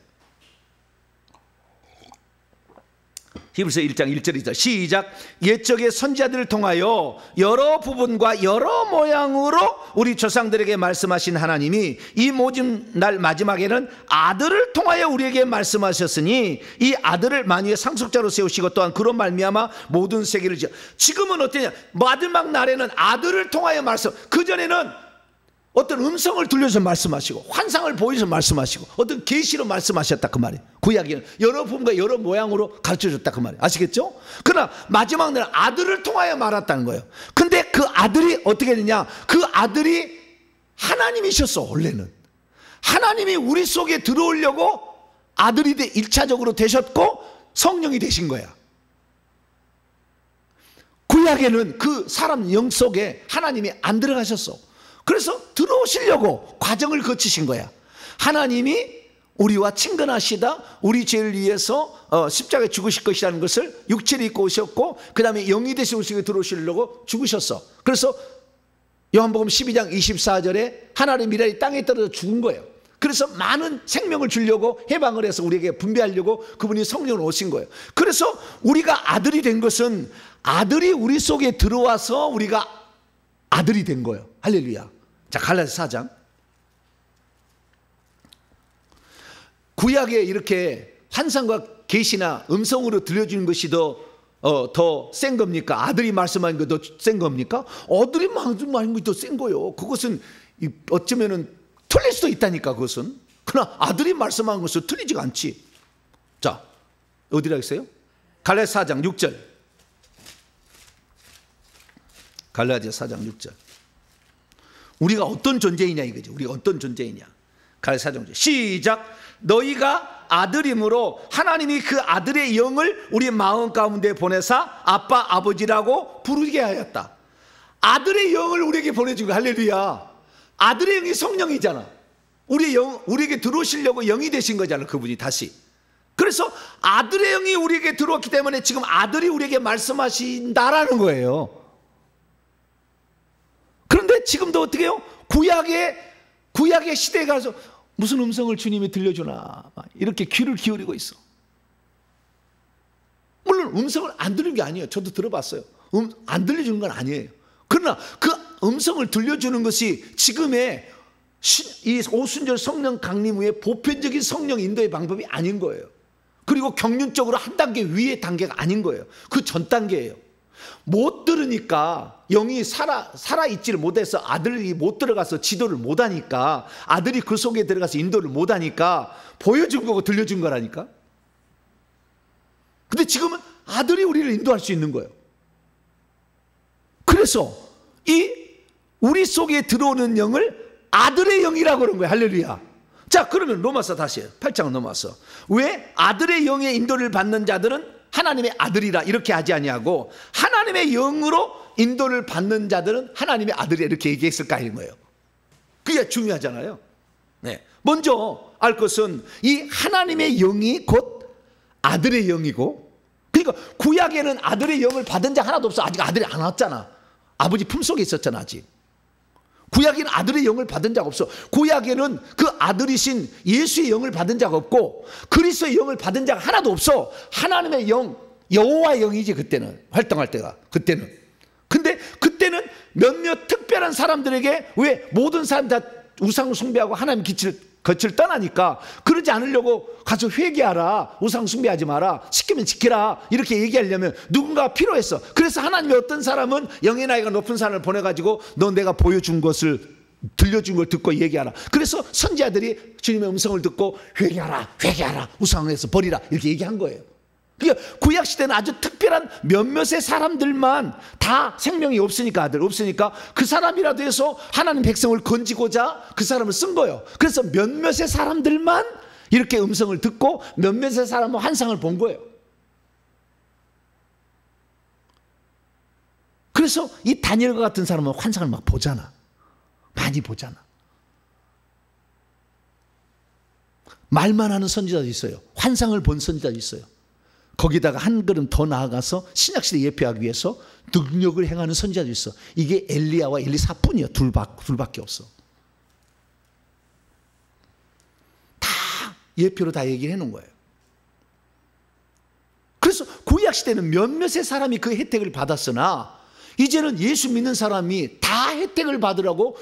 히브리서 1장 1절이죠. 시작. 옛적의 선지자들을 통하여 여러 부분과 여러 모양으로 우리 조상들에게 말씀하신 하나님이 이 모든 날 마지막에는 아들을 통하여 우리에게 말씀하셨으니 이 아들을 만유의 상속자로 세우시고 또한 그런 말미암아 모든 세계를 지금은 어떠냐? 마지막 날에는 아들을 통하여 말씀. 그전에는 어떤 음성을 들려서 말씀하시고 환상을 보여서 말씀하시고 어떤 계시로 말씀하셨다 그 말이에요. 구약에는 여러 부분과 여러 모양으로 가르쳐줬다 그 말이에요. 아시겠죠? 그러나 마지막 날은 아들을 통하여 말했다는 거예요. 근데 그 아들이 어떻게 되냐? 그 아들이 하나님이셨어. 원래는 하나님이 우리 속에 들어오려고 아들이 1차적으로 되셨고 성령이 되신 거야. 구약에는 그 사람 영 속에 하나님이 안 들어가셨어. 그래서 들어오시려고 과정을 거치신 거야. 하나님이 우리와 친근하시다, 우리 죄를 위해서 십자가에 죽으실 것이라는 것을 육체를 입고 오셨고 그 다음에 영이 되신 우리 속에 들어오시려고 죽으셨어. 그래서 요한복음 12장 24절에 하나님의 미랄이 땅에 떨어져 죽은 거예요. 그래서 많은 생명을 주려고 해방을 해서 우리에게 분배하려고 그분이 성령으로 오신 거예요. 그래서 우리가 아들이 된 것은 아들이 우리 속에 들어와서 우리가 아들이 된 거예요. 할렐루야. 자, 갈라디아 4장. 구약에 이렇게 환상과 계시나 음성으로 들려주는 것이 더 센 겁니까? 아들이 말씀하는 게 더 센 겁니까? 아들이 말씀하는 게 더 센 거예요. 그것은 어쩌면은 틀릴 수도 있다니까, 그것은. 그러나 아들이 말씀하는 것은 틀리지가 않지. 자, 어디라 했어요? 갈라디아 4장 6절. 갈라디아 4장 6절. 우리가 어떤 존재이냐 이거죠. 우리가 어떤 존재이냐. 갈라디아 4장 6절. 시작. 너희가 아들이므로 하나님이 그 아들의 영을 우리 마음 가운데 보내사 아빠 아버지라고 부르게 하였다. 아들의 영을 우리에게 보내준 거. 할렐루야. 아들의 영이 성령이잖아. 우리에게 들어오시려고 영이 되신 거잖아, 그분이 다시. 그래서 아들의 영이 우리에게 들어왔기 때문에 지금 아들이 우리에게 말씀하신다라는 거예요. 그런데 지금도 어떻게 해요? 구약의 시대에 가서 무슨 음성을 주님이 들려주나 이렇게 귀를 기울이고 있어. 물론 음성을 안 들리는 게 아니에요. 저도 들어봤어요. 안 들려주는 건 아니에요. 그러나 그 음성을 들려주는 것이 지금의 이 오순절 성령 강림 후에 보편적인 성령 인도의 방법이 아닌 거예요. 그리고 경륜적으로 한 단계 위의 단계가 아닌 거예요. 그 전 단계예요. 못 들으니까 영이 살아있지를 못해서 아들이 못 들어가서 지도를 못하니까 아들이 그 속에 들어가서 인도를 못하니까 보여준 거고 들려준 거라니까. 근데 지금은 아들이 우리를 인도할 수 있는 거예요. 그래서 이 우리 속에 들어오는 영을 아들의 영이라고 그런 거예요. 할렐루야. 자, 그러면 로마서 다시 8장을 넘어와서 왜 아들의 영의 인도를 받는 자들은 하나님의 아들이라 이렇게 하지 아니하고 하나님의 영으로 인도를 받는 자들은 하나님의 아들이라 이렇게 얘기했을까 하는 거예요. 그게 중요하잖아요. 네. 먼저 알 것은 이 하나님의 영이 곧 아들의 영이고, 그러니까 구약에는 아들의 영을 받은 자 하나도 없어. 아직 아들이 안 왔잖아. 아버지 품속에 있었잖아. 아직 구약에는 아들의 영을 받은 자가 없어. 구약에는 그 아들이신 예수의 영을 받은 자가 없고 그리스도의 영을 받은 자가 하나도 없어. 하나님의 영, 여호와의 영이지. 그때는 활동할 때가 그때는. 근데 그때는 몇몇 특별한 사람들에게, 왜 모든 사람 다 우상 숭배하고 하나님 거칠 떠나니까 그러지 않으려고 가서 회개하라, 우상 숭배하지 마라, 시키면 지키라 이렇게 얘기하려면 누군가가 필요했어. 그래서 하나님이 어떤 사람은 영의 나이가 높은 사람을 보내가지고 너 내가 보여준 것을, 들려준 걸 듣고 얘기하라. 그래서 선지자들이 주님의 음성을 듣고 회개하라, 회개하라, 우상에서 버리라 이렇게 얘기한 거예요. 그러니까 구약시대는 아주 특별한 몇몇의 사람들만, 다 생명이 없으니까, 아들 없으니까 그 사람이라도 해서 하나님 백성을 건지고자 그 사람을 쓴 거예요. 그래서 몇몇의 사람들만 이렇게 음성을 듣고 몇몇의 사람은 환상을 본 거예요. 그래서 이 다니엘과 같은 사람은 환상을 막 보잖아. 많이 보잖아. 말만 하는 선지자도 있어요. 환상을 본 선지자도 있어요. 거기다가 한 걸음 더 나아가서 신약시대 예표하기 위해서 능력을 행하는 선지자도 있어. 이게 엘리야와 엘리사뿐이야. 둘밖에 없어. 다 예표로 다 얘기를 해놓은 거예요. 그래서 구약 시대는 몇몇의 사람이 그 혜택을 받았으나 이제는 예수 믿는 사람이 다 혜택을 받으라고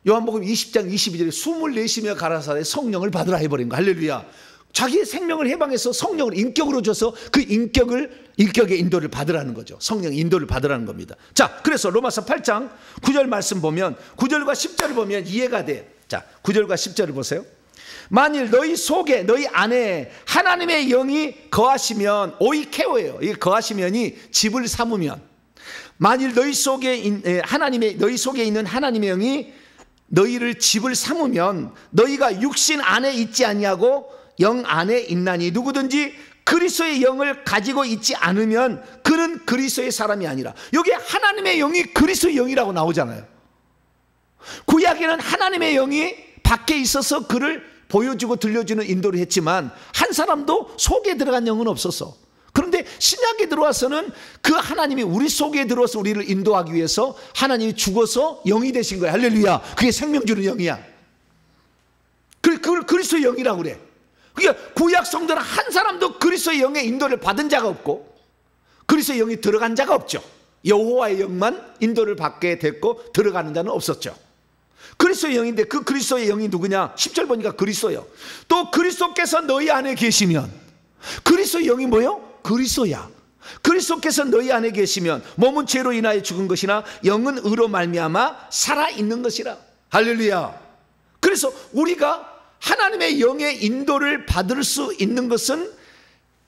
요한복음 20장 22절에 숨을 내쉬며 가라사대 성령을 받으라 해버린 거. 할렐루야. 자기의 생명을 해방해서 성령을 인격으로 줘서 그 인격의 인도를 받으라는 거죠. 성령 인도를 받으라는 겁니다. 자, 그래서 로마서 8장 9절 말씀 보면 9절과 10절을 보면 이해가 돼. 자, 9절과 10절을 보세요. 만일 너희 속에 너희 안에 하나님의 영이 거하시면, 오이케오예요. 이 거하시면이 집을 삼으면, 만일 너희 속에 있는 하나님의 영이 너희를 집을 삼으면 너희가 육신 안에 있지 아니하고 영 안에 있나니 누구든지 그리스도의 영을 가지고 있지 않으면 그는 그리스도의 사람이 아니라. 여기 하나님의 영이 그리스도의 영이라고 나오잖아요. 구약에는 하나님의 영이 밖에 있어서 그를 보여주고 들려주는 인도를 했지만 한 사람도 속에 들어간 영은 없었어. 그런데 신약에 들어와서는 그 하나님이 우리 속에 들어와서 우리를 인도하기 위해서 하나님이 죽어서 영이 되신 거야. 할렐루야. 그게 생명 주는 영이야. 그걸 그리스도의 영이라고 그래. 그러니까 구약 성도는 한 사람도 그리스도의 영의 인도를 받은 자가 없고 그리스도의 영이 들어간 자가 없죠. 여호와의 영만 인도를 받게 됐고 들어가는 자는 없었죠. 그리스도의 영인데 그 그리스도의 영이 누구냐? 10절 보니까 그리스도요. 또 그리스도께서 너희 안에 계시면, 그리스도의 영이 뭐요? 그리스도야. 그리스도께서 너희 안에 계시면 몸은 죄로 인하여 죽은 것이나 영은 의로 말미암아 살아있는 것이라. 할렐루야. 그래서 우리가 하나님의 영의 인도를 받을 수 있는 것은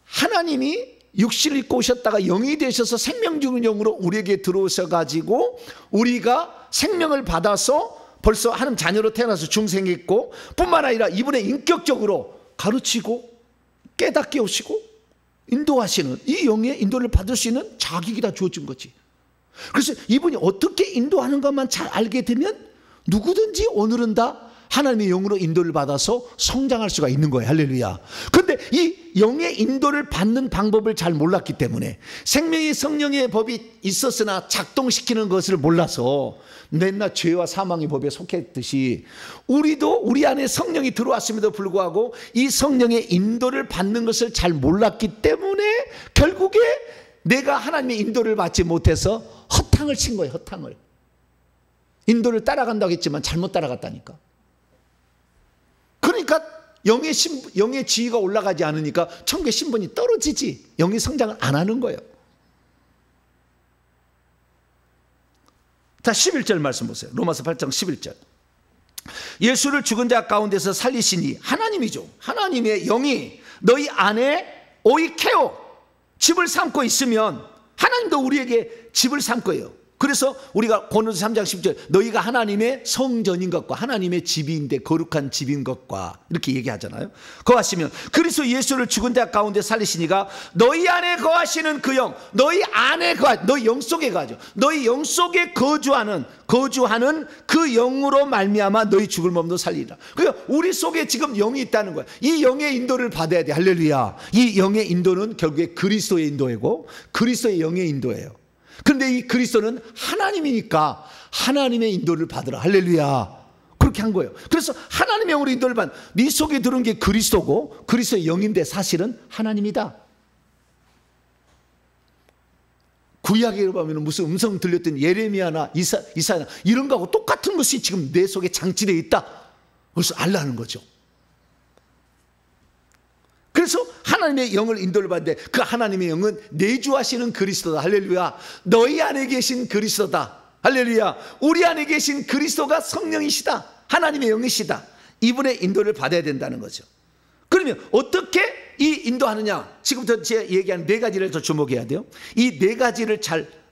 하나님이 육신을 입고 오셨다가 영이 되셔서 생명 주는 영으로 우리에게 들어오셔가지고 우리가 생명을 받아서 벌써 하나님 자녀로 태어나서 중생했고 뿐만 아니라 이분의 인격적으로 가르치고 깨닫게 오시고 인도하시는 이 영의 인도를 받을 수 있는 자격이 다 주어진 거지. 그래서 이분이 어떻게 인도하는 것만 잘 알게 되면 누구든지 오늘은 다 하나님의 영으로 인도를 받아서 성장할 수가 있는 거예요. 할렐루야. 그런데 이 영의 인도를 받는 방법을 잘 몰랐기 때문에 생명의 성령의 법이 있었으나 작동시키는 것을 몰라서 맨날 죄와 사망의 법에 속했듯이 우리도 우리 안에 성령이 들어왔음에도 불구하고 이 성령의 인도를 받는 것을 잘 몰랐기 때문에 결국에 내가 하나님의 인도를 받지 못해서 허탕을 친 거예요. 허탕을. 인도를 따라간다고 했지만 잘못 따라갔다니까. 그러니까 영의 지위가 올라가지 않으니까 천국의 신분이 떨어지지 영의 성장을 안 하는 거예요. 자, 11절 말씀 보세요. 로마서 8장 11절. 예수를 죽은 자 가운데서 살리시니 하나님이죠. 하나님의 영이 너희 안에 오이케오 집을 삼고 있으면 하나님도 우리에게 집을 삼고요. 그래서 우리가 고린도서 3장 10절 너희가 하나님의 성전인 것과 하나님의 집인데 거룩한 집인 것과 이렇게 얘기하잖아요. 거하시면 그리스도 예수를 죽은 자 가운데 살리시니가 너희 안에 거하시는 그 영, 너희 안에 너희 영 속에 거하죠. 너희 영 속에 거주하는 그 영으로 말미암아 너희 죽을 몸도 살리라. 그러니까 우리 속에 지금 영이 있다는 거야. 이 영의 인도를 받아야 돼. 할렐루야. 이 영의 인도는 결국에 그리스도의 인도이고 그리스도의 영의 인도예요. 그런데 이 그리스도는 하나님이니까 하나님의 인도를 받으라. 할렐루야. 그렇게 한 거예요. 그래서 하나님의 영으로 인도를 받는 네 속에 들은 게 그리스도고 그리스도의 영인데 사실은 하나님이다. 구약에 보면 무슨 음성 들렸던 예레미야나 이사야 이런 거하고 똑같은 것이 지금 내 속에 장치되어 있다. 그래서 알라는 거죠. 그래서 하나님의 영을 인도를 받는데 그 하나님의 영은 내주하시는 그리스도다. 할렐루야. 너희 안에 계신 그리스도다. 할렐루야. 우리 안에 계신 그리스도가 성령이시다. 하나님의 영이시다. 이분의 인도를 받아야 된다는 거죠. 그러면 어떻게 이 인도하느냐? 지금부터 제가 얘기한 네 가지를 더 주목해야 돼요. 이 네 가지를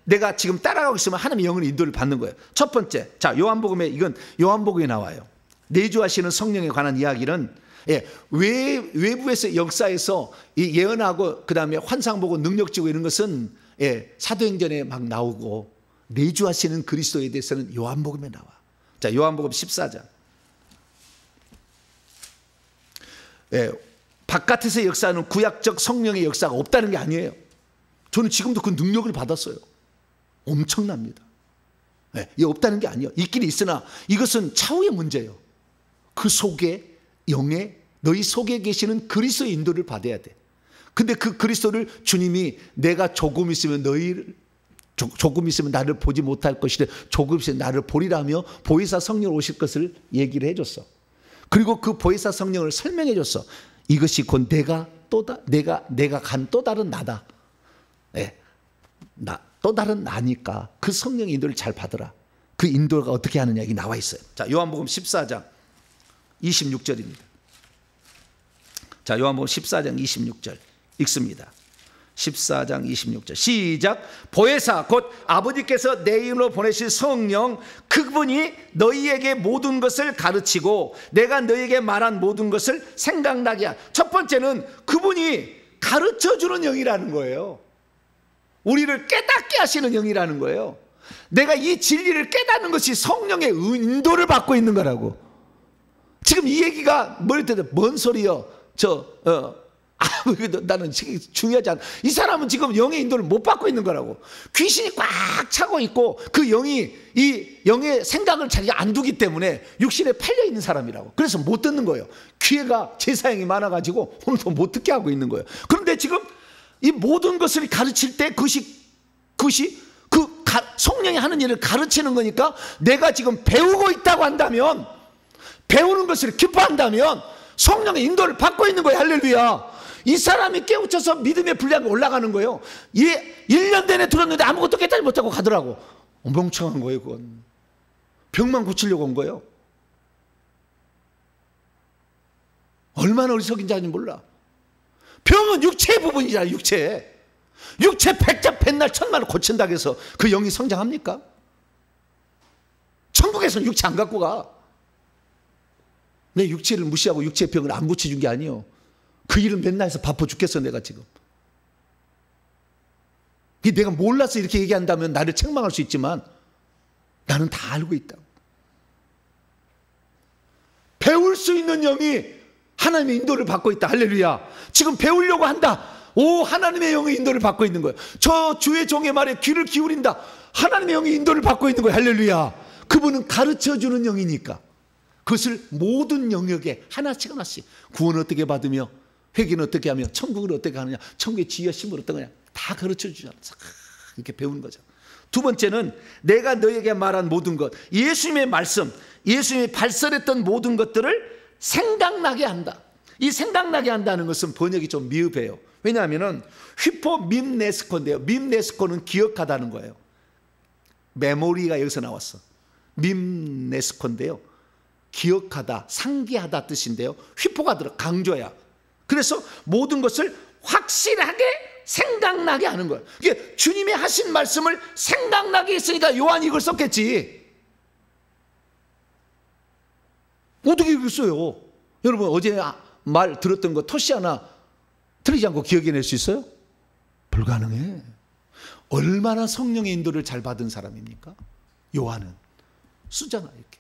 내가 지금 따라가고 있으면 하나님의 영을 인도를 받는 거예요. 첫 번째, 자 요한복음에 이건 요한복음에 나와요. 내주하시는 성령에 관한 이야기는 외부에서 역사에서 이 예언하고 그 다음에 환상 보고 능력 지고 이런 것은 사도행전에 막 나오고 내주하시는 그리스도에 대해서는 요한복음에 나와. 자 요한복음 14장. 바깥에서 역사하는 구약적 성령의 역사가 없다는 게 아니에요. 저는 지금도 그 능력을 받았어요. 엄청납니다. 이게 없다는 게 아니에요. 있긴 있으나 이것은 차후의 문제예요. 그 속에 영에 너희 속에 계시는 그리스도의 인도를 받아야 돼. 근데 그 그리스도를 주님이 내가 조금 있으면 조금 있으면 나를 보지 못할 것이래, 조금 있으면 나를 보리라며 보혜사 성령 오실 것을 얘기를 해줬어. 그리고 그 보혜사 성령을 설명해 줬어. 이것이 곧 내가 간 또 다른 나다. 네. 또 다른 나니까 그 성령의 인도를 잘 받으라. 그 인도가 어떻게 하느냐 여기 나와 있어요. 자, 요한복음 14장 26절입니다. 자, 요한복음 14장 26절 읽습니다. 14장 26절 시작. 보혜사 곧 아버지께서 내 이름으로 보내실 성령, 그분이 너희에게 모든 것을 가르치고 내가 너희에게 말한 모든 것을 생각나게 하. 첫 번째는 그분이 가르쳐주는 영이라는 거예요. 우리를 깨닫게 하시는 영이라는 거예요. 내가 이 진리를 깨닫는 것이 성령의 인도를 받고 있는 거라고. 지금 이 얘기가 뭔 소리요? 나는 중요하지 않아. 이 사람은 지금 영의 인도를 못 받고 있는 거라고. 귀신이 꽉 차고 있고 그 영이 이 영의 생각을 자기가 안 두기 때문에 육신에 팔려 있는 사람이라고. 그래서 못 듣는 거예요. 기회가 제사형이 많아가지고 오늘도 못 듣게 하고 있는 거예요. 그런데 지금 이 모든 것을 가르칠 때 그것이 성령이 하는 일을 가르치는 거니까 내가 지금 배우고 있다고 한다면, 배우는 것을 기뻐한다면 성령의 인도를 받고 있는 거예요. 할렐루야. 이 사람이 깨우쳐서 믿음의 분량이 올라가는 거예요. 1년 내내 들었는데 아무것도 깨닫지 못하고 가더라고. 멍청한 거예요. 그건 병만 고치려고 온 거예요. 얼마나 어리석인지 아니 몰라. 병은 육체의 부분이잖아요. 육체 백자 백날 천만을 고친다고 해서 그 영이 성장합니까? 천국에서는 육체 안 갖고 가. 내 육체를 무시하고 육체의 병을 안 고쳐준 게 아니에요. 그 일은 맨날 해서 바빠 죽겠어 내가 지금. 내가 몰라서 이렇게 얘기한다면 나를 책망할 수 있지만 나는 다 알고 있다. 배울 수 있는 영이 하나님의 인도를 받고 있다. 할렐루야. 지금 배우려고 한다. 오, 하나님의 영의 인도를 받고 있는 거예요. 저 주의 종의 말에 귀를 기울인다. 하나님의 영의 인도를 받고 있는 거예요. 할렐루야. 그분은 가르쳐주는 영이니까 그것을 모든 영역에 하나씩 구원을 어떻게 받으며, 회개는 어떻게 하며, 천국을 어떻게 하느냐, 천국의 지혜와 힘을 어떻게 하느냐 다 가르쳐주잖아. 이렇게 배우는 거죠. 두 번째는 내가 너에게 말한 모든 것, 예수님의 말씀, 예수님이 발설했던 모든 것들을 생각나게 한다. 이 생각나게 한다는 것은 번역이 좀 미흡해요. 왜냐하면 휘포 밈네스코인데요. 밈네스코는 기억하다는 거예요. 메모리가 여기서 나왔어. 밈네스코인데요. 기억하다, 상기하다 뜻인데요. 휘포가 들어 강조야. 그래서 모든 것을 확실하게 생각나게 하는 거예요. 이게 주님이 하신 말씀을 생각나게 했으니까 요한이 이걸 썼겠지. 어떻게 읽었어요? 여러분 어제 말 들었던 거 토시 하나 틀리지 않고 기억해낼 수 있어요? 불가능해. 얼마나 성령의 인도를 잘 받은 사람입니까? 요한은 쓰잖아. 이렇게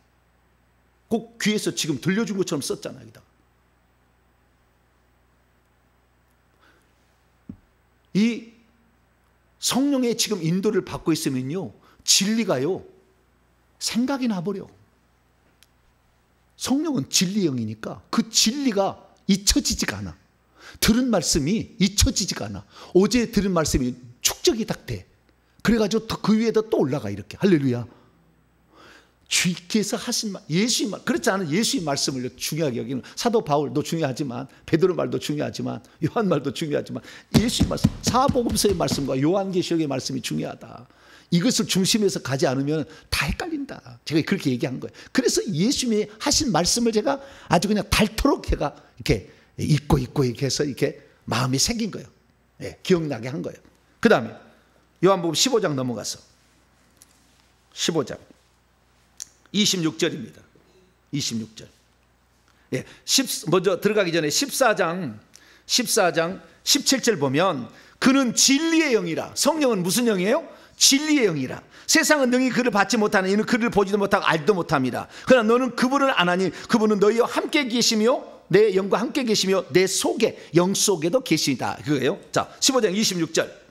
꼭 귀에서 지금 들려준 것처럼 썼잖아. 여기다. 이 성령의 지금 인도를 받고 있으면요, 진리가요 생각이 나버려. 성령은 진리 영이니까 그 진리가 잊혀지지가 않아. 들은 말씀이 잊혀지지가 않아. 어제 들은 말씀이 축적이 딱 돼. 그래가지고 그 위에다 또 올라가. 이렇게. 할렐루야. 주께서 하신 말, 예수의 말, 그렇지 않은 예수의 말씀을 중요하게 여기는 사도 바울도 중요하지만, 베드로 말도 중요하지만, 요한 말도 중요하지만, 예수의 말씀, 사복음서의 말씀과 요한계시록의 말씀이 중요하다. 이것을 중심에서 가지 않으면 다 헷갈린다. 제가 그렇게 얘기한 거예요. 그래서 예수님이 하신 말씀을 제가 아주 그냥 닳도록 제가 이렇게 잊고 이렇게 해서 이렇게 마음이 생긴 거예요. 예, 기억나게 한 거예요. 그 다음에 요한복음 15장 넘어가서 15장 26절입니다. 26절. 예, 먼저 들어가기 전에 14장 17절 보면 그는 진리의 영이라. 성령은 무슨 영이에요? 진리의 영이라. 세상은 능히 그를 받지 못하는 이는 그를 보지도 못하고 알지도 못함이라. 그러나 너는 그분을 아나니 그분은 너희와 함께 계시며 내 영과 함께 계시며 내 속에 영 속에도 계시다. 그거예요. 자, 15장 26절.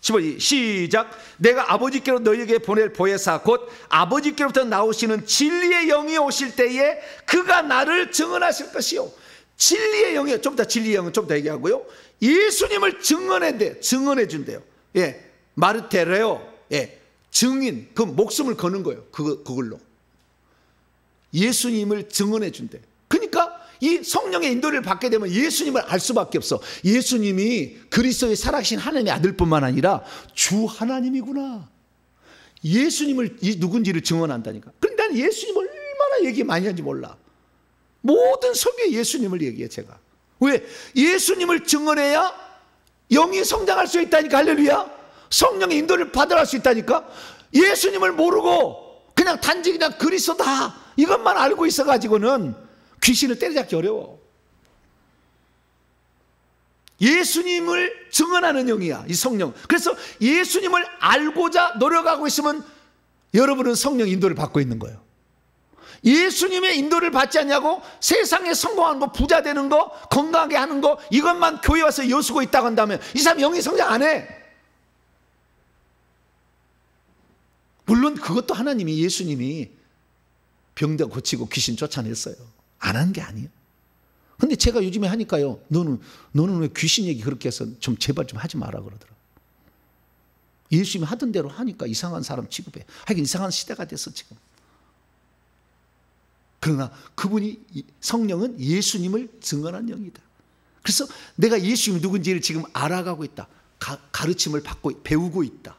15절 시작. 내가 아버지께로 너희에게 보낼 보혜사 곧 아버지께로부터 나오시는 진리의 영이 오실 때에 그가 나를 증언하실 것이요. 진리의 영이요. 좀 더 진리의 영은 좀 더 얘기하고요. 예수님을 증언해 준대요. 예, 마르테레오, 예, 증인, 그 목숨을 거는 거예요. 그걸로 예수님을 증언해 준대. 그러니까 이 성령의 인도를 받게 되면 예수님을 알 수밖에 없어. 예수님이 그리스도의 살아계신 하나님의 아들뿐만 아니라 주 하나님이구나. 예수님을 누군지를 증언한다니까. 그런데 나는 예수님 얼마나 얘기 많이 하는지 몰라. 모든 설교에 예수님을 얘기해 제가. 왜? 예수님을 증언해야 영이 성장할 수 있다니까. 할렐루야. 성령의 인도를 받아갈 수 있다니까. 예수님을 모르고 그냥 단지 그냥 그리스도다 이것만 알고 있어가지고는 귀신을 때려잡기 어려워. 예수님을 증언하는 영이야 이 성령. 그래서 예수님을 알고자 노력하고 있으면 여러분은 성령 인도를 받고 있는 거예요. 예수님의 인도를 받지 않냐고 세상에 성공하는 거, 부자 되는 거, 건강하게 하는 거 이것만 교회 와서 여수고 있다고 한다면 이 사람 영이 성장 안 해. 물론 그것도 하나님이 예수님이 병자 고치고 귀신 쫓아냈어요. 안 한 게 아니에요. 근데 제가 요즘에 하니까요, 너는 왜 귀신 얘기 그렇게 해서 좀 제발 좀 하지 마라 그러더라. 예수님이 하던 대로 하니까 이상한 사람 취급해. 하긴 이상한 시대가 됐어 지금. 그러나 그분이, 성령은 예수님을 증언한 영이다. 그래서 내가 예수님이 누군지를 지금 알아가고 있다. 가르침을 받고 배우고 있다.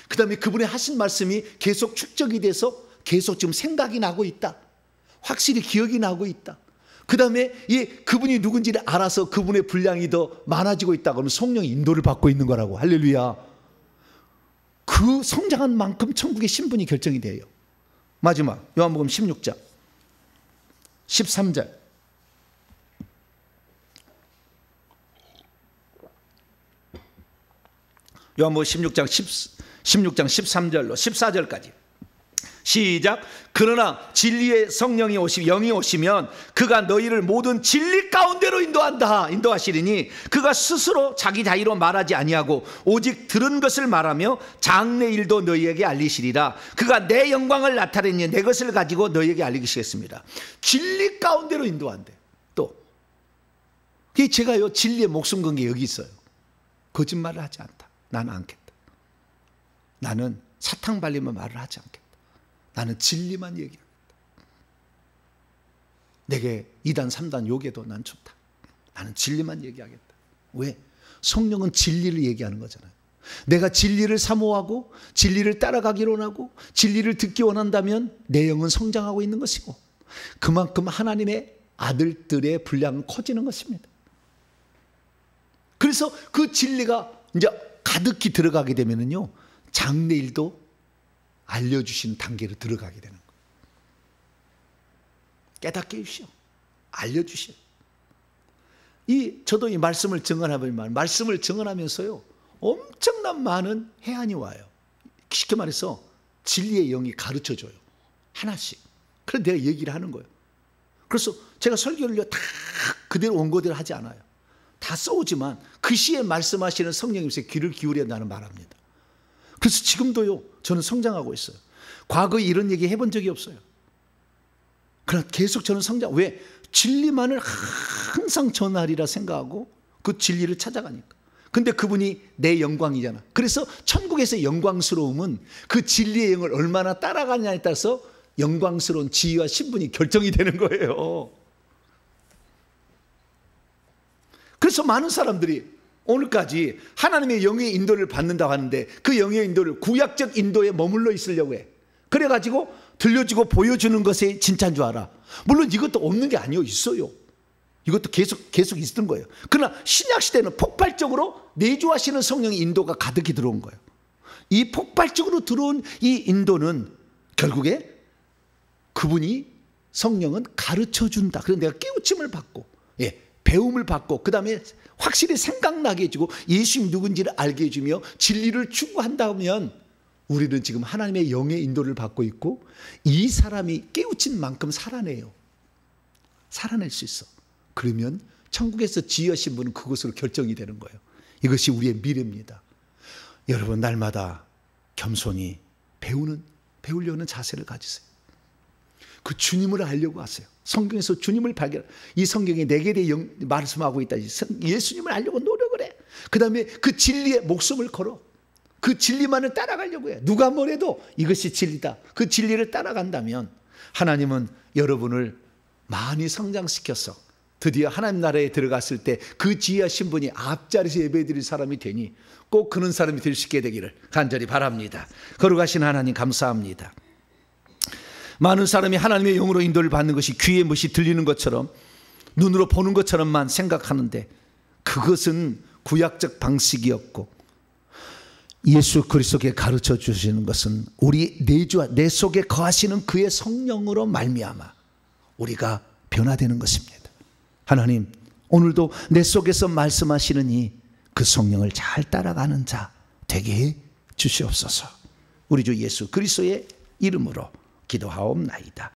그 다음에 그분의 하신 말씀이 계속 축적이 돼서 계속 지금 생각이 나고 있다. 확실히 기억이 나고 있다. 그 다음에 그분이 누군지를 알아서 그분의 분량이 더 많아지고 있다. 그러면 성령의 인도를 받고 있는 거라고. 할렐루야. 그 성장한 만큼 천국의 신분이 결정이 돼요. 마지막 요한복음 16장 13절. 요한복음 16장 13절로 14절까지 시작. 그러나 진리의 성령이 영이 오시면 그가 너희를 모든 진리 가운데로 인도하시리니 그가 스스로 자기 자의로 말하지 아니하고 오직 들은 것을 말하며 장래 일도 너희에게 알리시리라. 그가 내 영광을 나타내니 내 것을 가지고 너희에게 알리시겠습니다. 진리 가운데로 인도한대. 또 제가요 진리에 목숨 건 게 여기 있어요. 거짓말을 하지 않다. 나는 않겠다. 나는 사탕 발리면 말을 하지 않겠다. 나는 진리만 얘기하겠다. 내게 2단 3단 욕해도 난 좋다. 나는 진리만 얘기하겠다. 왜? 성령은 진리를 얘기하는 거잖아요. 내가 진리를 사모하고 진리를 따라가기로 원하고 진리를 듣기 원한다면 내 영은 성장하고 있는 것이고 그만큼 하나님의 아들들의 분량은 커지는 것입니다. 그래서 그 진리가 이제 가득히 들어가게 되면은요, 장래일도 알려주시는 단계로 들어가게 되는 거예요. 깨닫게 해주시오. 알려주시오. 저도 이 말씀을 증언하면 말씀을 증언하면서요, 엄청난 많은 해안이 와요. 쉽게 말해서 진리의 영이 가르쳐줘요. 하나씩. 그래서 내가 얘기를 하는 거예요. 그래서 제가 설교를 다 그대로 온 거대로 하지 않아요. 다 써오지만 그 시에 말씀하시는 성령님께서 귀를 기울여 나는 말합니다. 그래서 지금도요, 저는 성장하고 있어요. 과거에 이런 얘기 해본 적이 없어요. 그러나 계속 저는 왜? 진리만을 항상 전하리라 생각하고 그 진리를 찾아가니까. 근데 그분이 내 영광이잖아. 그래서 천국에서의 영광스러움은 그 진리의 영을 얼마나 따라가냐에 따라서 영광스러운 지위와 신분이 결정이 되는 거예요. 그래서 많은 사람들이 오늘까지 하나님의 영의 인도를 받는다고 하는데 그 영의 인도를 구약적 인도에 머물러 있으려고 해. 그래가지고 들려주고 보여주는 것이 진짜인 줄 알아. 물론 이것도 없는 게 아니에요. 있어요. 이것도 계속 있었던 거예요. 그러나 신약시대는 폭발적으로 내주하시는 성령의 인도가 가득히 들어온 거예요. 이 폭발적으로 들어온 이 인도는 결국에 그분이, 성령은 가르쳐준다. 그래서 내가 깨우침을 받고, 배움을 받고, 그 다음에 확실히 생각나게 해주고 예수님 누군지를 알게 해주며 진리를 추구한다면 우리는 지금 하나님의 영의 인도를 받고 있고 이 사람이 깨우친 만큼 살아내요. 살아낼 수 있어. 그러면 천국에서 지으신 분은 그것으로 결정이 되는 거예요. 이것이 우리의 미래입니다. 여러분 날마다 겸손히 배우려는 자세를 가지세요. 그 주님을 알려고 하세요. 성경에서 주님을 발견. 이 성경에 네개 대해 말씀하고 있다. 예수님을 알려고 노력을 해. 그 다음에 그 진리에 목숨을 걸어. 그 진리만을 따라가려고 해. 누가 뭐래도 이것이 진리다. 그 진리를 따라간다면 하나님은 여러분을 많이 성장시켜서 드디어 하나님 나라에 들어갔을 때 그 지혜와 신분이 앞자리에서 예배드릴 사람이 되니 꼭 그런 사람이 될 수 있게 되기를 간절히 바랍니다. 거룩하신 하나님 감사합니다. 많은 사람이 하나님의 영으로 인도를 받는 것이 귀에 뭇이 들리는 것처럼 눈으로 보는 것처럼만 생각하는데 그것은 구약적 방식이었고 예수 그리스도께 가르쳐 주시는 것은 우리 내주와 내 속에 거하시는 그의 성령으로 말미암아 우리가 변화되는 것입니다. 하나님, 오늘도 내 속에서 말씀하시는 그 성령을 잘 따라가는 자 되게 해 주시옵소서. 우리 주 예수 그리스도의 이름으로 기도하옵나이다.